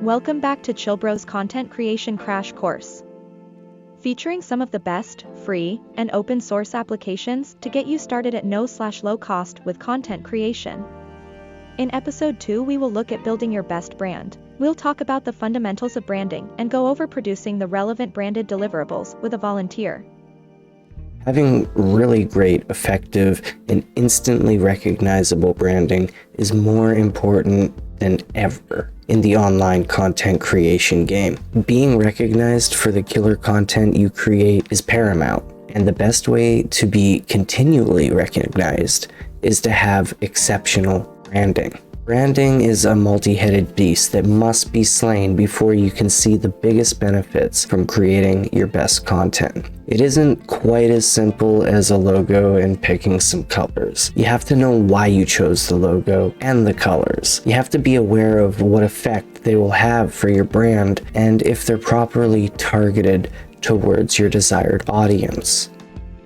Welcome back to Chillbro's Content Creation Crash Course, featuring some of the best, free, and open source applications to get you started at no/low cost with content creation. In episode 2, we will look at building your best brand. We'll talk about the fundamentals of branding and go over producing the relevant branded deliverables with a volunteer. Having really great, effective, and instantly recognizable branding is more important than ever in the online content creation game. Being recognized for the killer content you create is paramount, and the best way to be continually recognized is to have exceptional branding. Branding is a multi-headed beast that must be slain before you can see the biggest benefits from creating your best content. It isn't quite as simple as a logo and picking some colors. You have to know why you chose the logo and the colors. You have to be aware of what effect they will have for your brand and if they're properly targeted towards your desired audience.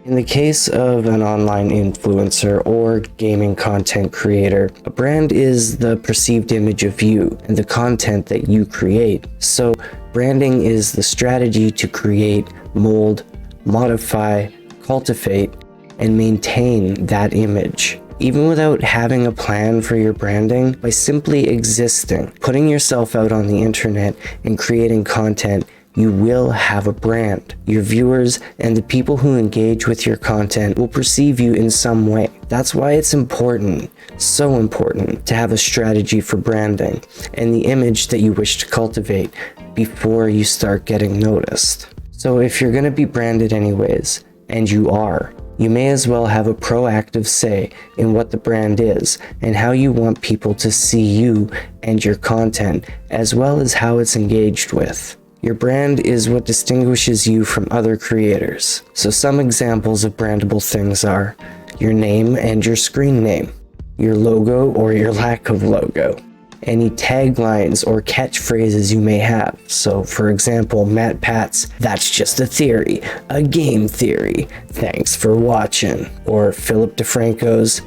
In the case of an online influencer or gaming content creator, a brand is the perceived image of you and the content that you create. So branding is the strategy to create, mold, modify, cultivate, and maintain that image. Even without having a plan for your branding, by simply existing, putting yourself out on the internet and creating content, you will have a brand. Your viewers and the people who engage with your content will perceive you in some way. That's why it's important, so important, to have a strategy for branding and the image that you wish to cultivate before you start getting noticed. So if you're going to be branded anyways, and you are, you may as well have a proactive say in what the brand is and how you want people to see you and your content, as well as how it's engaged with. Your brand is what distinguishes you from other creators. So some examples of brandable things are your name and your screen name, your logo or your lack of logo, any taglines or catchphrases you may have. So for example, Matt Pat's "That's just a theory, a game theory, thanks for watching," or Philip DeFranco's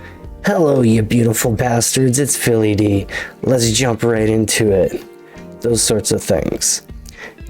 "Hello you beautiful bastards, it's Philly D, let's jump right into it." Those sorts of things.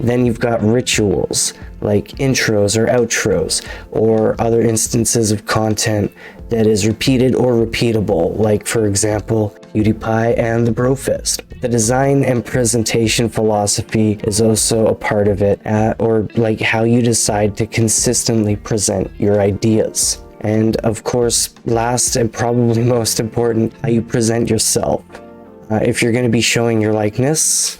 Then you've got rituals like intros or outros, or other instances of content that is repeated or repeatable, like for example, PewDiePie and the Brofist. The design and presentation philosophy is also a part of it, or like how you decide to consistently present your ideas. And of course, last and probably most important, how you present yourself. If you're going to be showing your likeness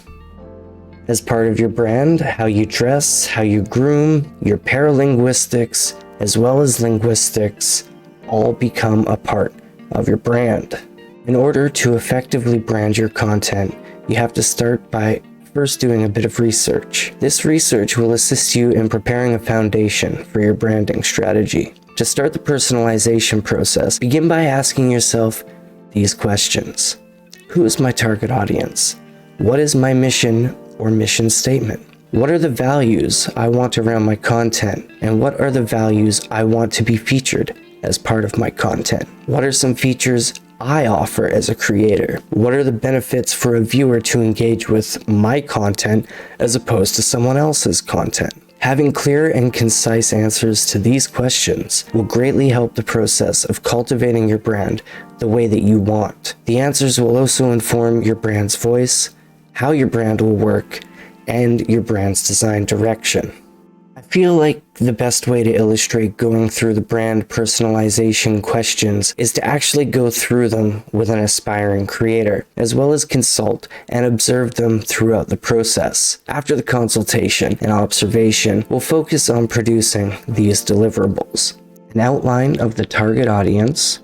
as part of your brand, how you dress, how you groom, your paralinguistics, as well as linguistics, all become a part of your brand. In order to effectively brand your content, you have to start by first doing a bit of research. This research will assist you in preparing a foundation for your branding strategy. To start the personalization process, begin by asking yourself these questions. Who is my target audience? What is my mission or mission statement? What are the values I want around my content? And what are the values I want to be featured as part of my content? What are some features I offer as a creator? What are the benefits for a viewer to engage with my content as opposed to someone else's content? Having clear and concise answers to these questions will greatly help the process of cultivating your brand the way that you want. The answers will also inform your brand's voice, how your brand will work, and your brand's design direction. I feel like the best way to illustrate going through the brand personalization questions is to actually go through them with an aspiring creator, as well as consult and observe them throughout the process. After the consultation and observation, we'll focus on producing these deliverables: an outline of the target audience,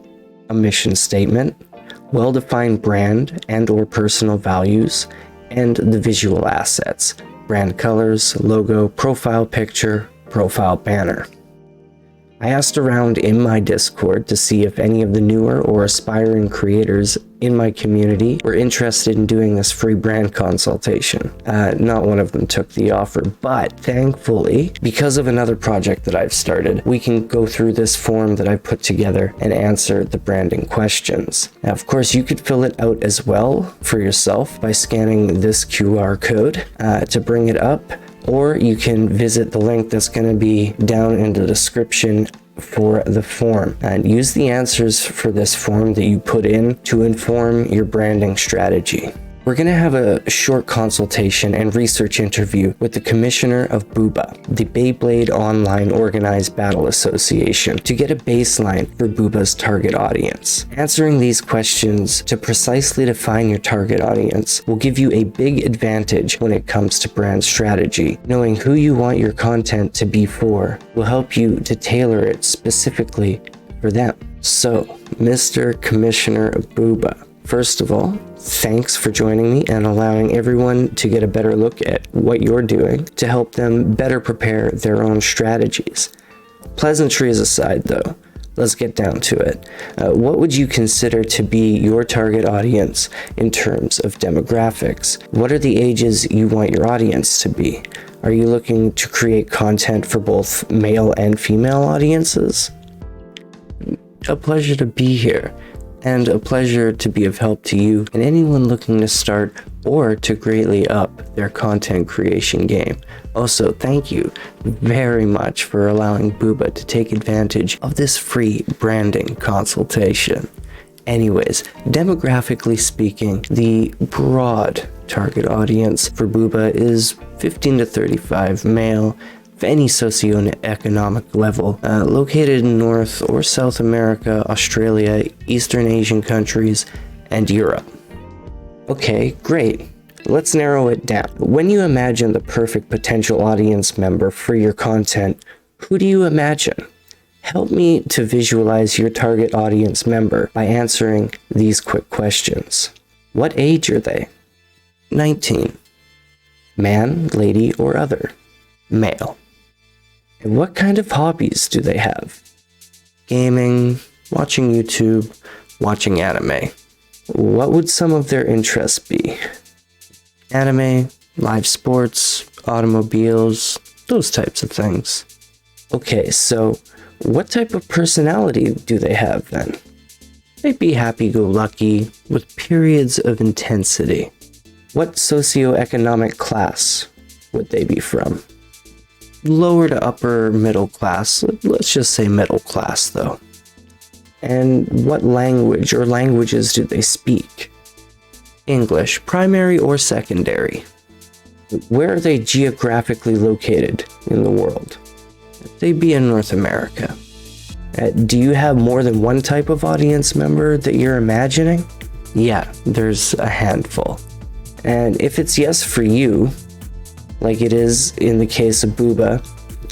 a mission statement, well-defined brand and/or personal values, and the visual assets: brand colors, logo, profile picture, profile banner. I asked around in my Discord to see if any of the newer or aspiring creators in my community were interested in doing this free brand consultation. Not one of them took the offer, but thankfully, because of another project that I've started, we can go through this form that I've put together and answer the branding questions. Now, of course, you could fill it out as well for yourself by scanning this QR code to bring it up, or you can visit the link that's going to be down in the description for the form and use the answers for this form that you put in to inform your branding strategy. We're going to have a short consultation and research interview with the commissioner of BOOBA, the Beyblade Online Organized Battle Association, to get a baseline for BOOBA's target audience. Answering these questions to precisely define your target audience will give you a big advantage when it comes to brand strategy. Knowing who you want your content to be for will help you to tailor it specifically for them. So, Mr. Commissioner of BOOBA, first of all, thanks for joining me and allowing everyone to get a better look at what you're doing to help them better prepare their own strategies. Pleasantries aside though, let's get down to it. What would you consider to be your target audience in terms of demographics? What are the ages you want your audience to be? Are you looking to create content for both male and female audiences? A pleasure to be here, and a pleasure to be of help to you and anyone looking to start or to greatly up their content creation game. Also, thank you very much for allowing BOOBA to take advantage of this free branding consultation. Anyways, demographically speaking, the broad target audience for BOOBA is 15 to 35 male, of any socioeconomic level, located in North or South America, Australia, Eastern Asian countries, and Europe. Okay, great. Let's narrow it down. When you imagine the perfect potential audience member for your content, who do you imagine? Help me to visualize your target audience member by answering these quick questions. What age are they? 19. Man, lady, or other? Male. And what kind of hobbies do they have? Gaming, watching YouTube, watching anime. What would some of their interests be? Anime, live sports, automobiles, those types of things. Okay, so what type of personality do they have then? They'd be happy-go-lucky with periods of intensity. What socioeconomic class would they be from? Lower to upper middle class. Let's just say middle class though. And what language or languages do they speak? English, primary or secondary? Where are they geographically located in the world? They'd be in North America. Do you have more than one type of audience member that you're imagining? Yeah, there's a handful. And if it's yes for you, like it is in the case of BOOBA,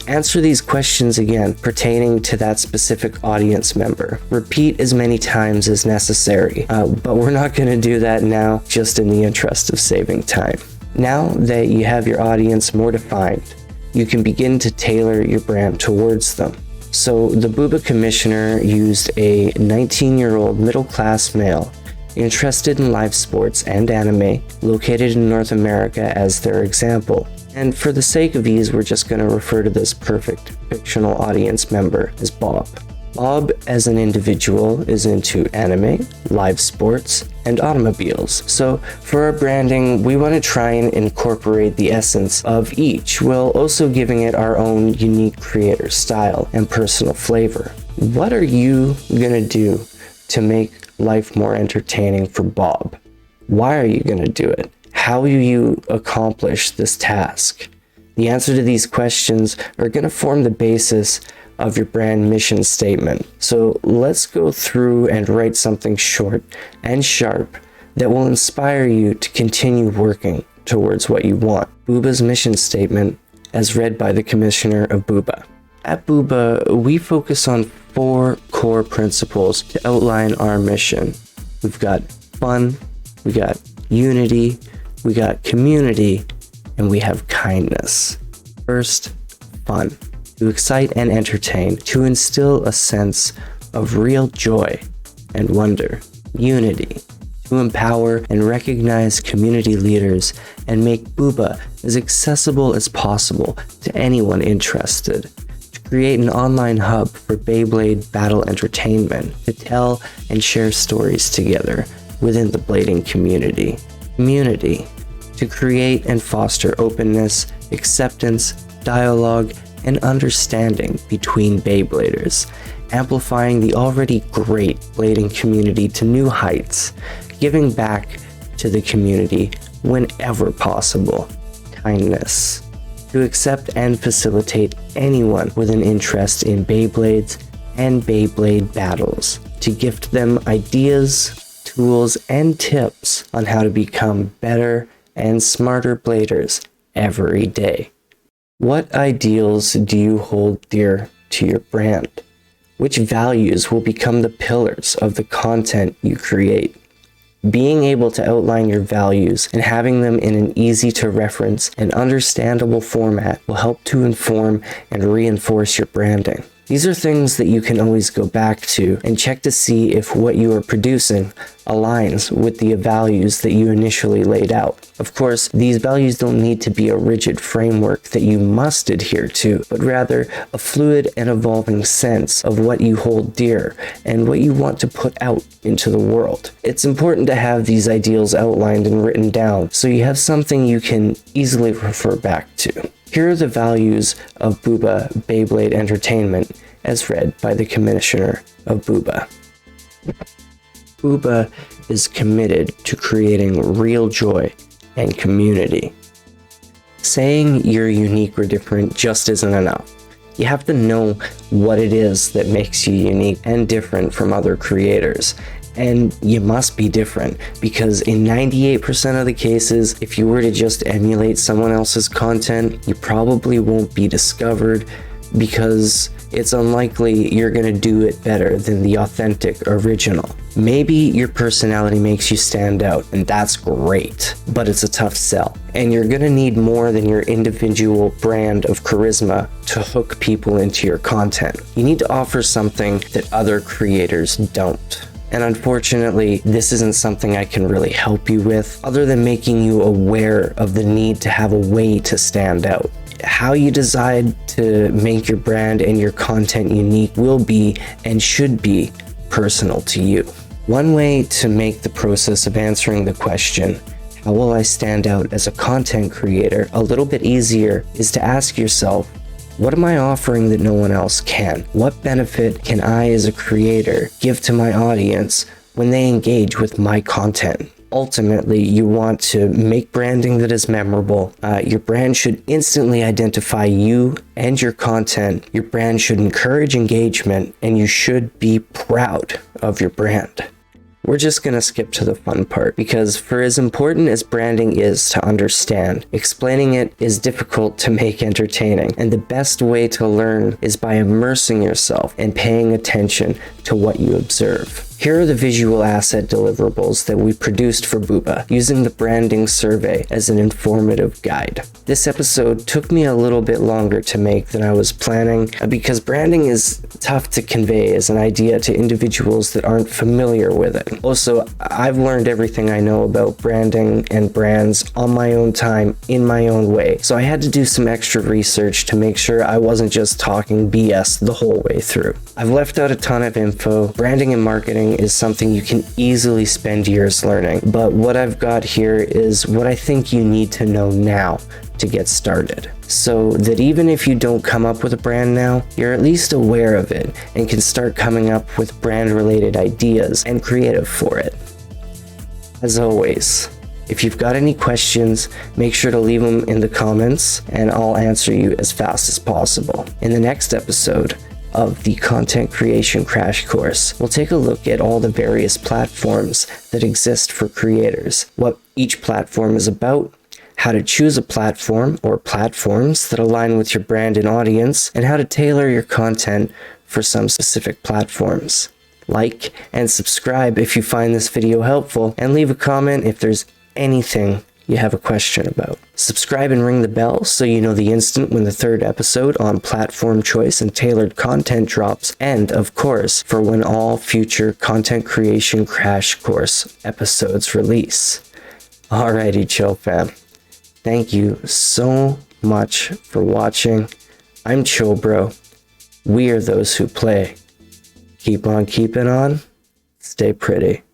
answer these questions again pertaining to that specific audience member. Repeat as many times as necessary, but we're not going to do that now, just in the interest of saving time. Now that you have your audience more defined, you can begin to tailor your brand towards them. So the BOOBA commissioner used a 19-year-old middle-class male interested in live sports and anime, located in North America as their example. And for the sake of ease, we're just going to refer to this perfect fictional audience member as Bob. Bob, as an individual, is into anime, live sports, and automobiles. So for our branding, we want to try and incorporate the essence of each, while also giving it our own unique creator style and personal flavor. What are you going to do to make life more entertaining for Bob? Why are you going to do it? How will you accomplish this task? The answer to these questions are going to form the basis of your brand mission statement. So let's go through and write something short and sharp that will inspire you to continue working towards what you want. BOOBA's mission statement, as read by the commissioner of BOOBA. At BOOBA, we focus on 4 core principles to outline our mission. We've got fun, we got unity, we got community, and we have kindness. First, fun. to excite and entertain, to instill a sense of real joy and wonder, unity, to empower and recognize community leaders and make BOOBA as accessible as possible to anyone interested, to create an online hub for Beyblade battle entertainment, to tell and share stories together within the blading community, to create and foster openness, acceptance, dialogue, and understanding between Beybladers, amplifying the already great blading community to new heights, giving back to the community whenever possible, kindness, to accept and facilitate anyone with an interest in Beyblades and Beyblade battles, to gift them ideas, tools, and tips on how to become better and smarter bladers every day. What ideals do you hold dear to your brand? Which values will become the pillars of the content you create? Being able to outline your values and having them in an easy to reference and understandable format will help to inform and reinforce your branding. These are things that you can always go back to and check to see if what you are producing aligns with the values that you initially laid out. Of course, these values don't need to be a rigid framework that you must adhere to, but rather a fluid and evolving sense of what you hold dear and what you want to put out into the world. It's important to have these ideals outlined and written down so you have something you can easily refer back to. Here are the values of BOOBA Beyblade Entertainment as read by the Commissioner of BOOBA. BOOBA is committed to creating real joy and community. Saying you're unique or different just isn't enough. You have to know what it is that makes you unique and different from other creators. And you must be different, because in 98% of the cases, if you were to just emulate someone else's content, you probably won't be discovered, because it's unlikely you're gonna do it better than the authentic original. Maybe your personality makes you stand out, and that's great, but it's a tough sell. And you're gonna need more than your individual brand of charisma to hook people into your content. You need to offer something that other creators don't. And unfortunately, this isn't something I can really help you with, other than making you aware of the need to have a way to stand out. How you decide to make your brand and your content unique will be and should be personal to you. One way to make the process of answering the question, how will I stand out as a content creator, a little bit easier is to ask yourself, what am I offering that no one else can? What benefit can I as a creator give to my audience when they engage with my content? Ultimately, you want to make branding that is memorable. Your brand should instantly identify you and your content. Your brand should encourage engagement, and you should be proud of your brand. We're just gonna skip to the fun part, because for as important as branding is to understand, explaining it is difficult to make entertaining, and the best way to learn is by immersing yourself and paying attention to what you observe. Here are the visual asset deliverables that we produced for BOOBA, using the branding survey as an informative guide. This episode took me a little bit longer to make than I was planning, because branding is tough to convey as an idea to individuals that aren't familiar with it. Also, I've learned everything I know about branding and brands on my own time, in my own way, so I had to do some extra research to make sure I wasn't just talking BS the whole way through. I've left out a ton of info. Branding and marketing is something you can easily spend years learning, but what I've got here is what I think you need to know now to get started, so that even if you don't come up with a brand now, you're at least aware of it and can start coming up with brand related ideas and creative for it. As always, if you've got any questions, make sure to leave them in the comments and I'll answer you as fast as possible. In the next episode of the Content Creation Crash Course, we'll take a look at all the various platforms that exist for creators, what each platform is about, how to choose a platform or platforms that align with your brand and audience, and how to tailor your content for some specific platforms. Like and subscribe if you find this video helpful, and leave a comment if there's anything you have a question about. Subscribe and ring the bell so you know the instant when the third episode on platform choice and tailored content drops, and of course, for when all future content creation crash course episodes release. Alrighty, Chill fam. Thank you so much for watching. I'm Chillbro. We are those who play. Keep on keeping on. Stay pretty.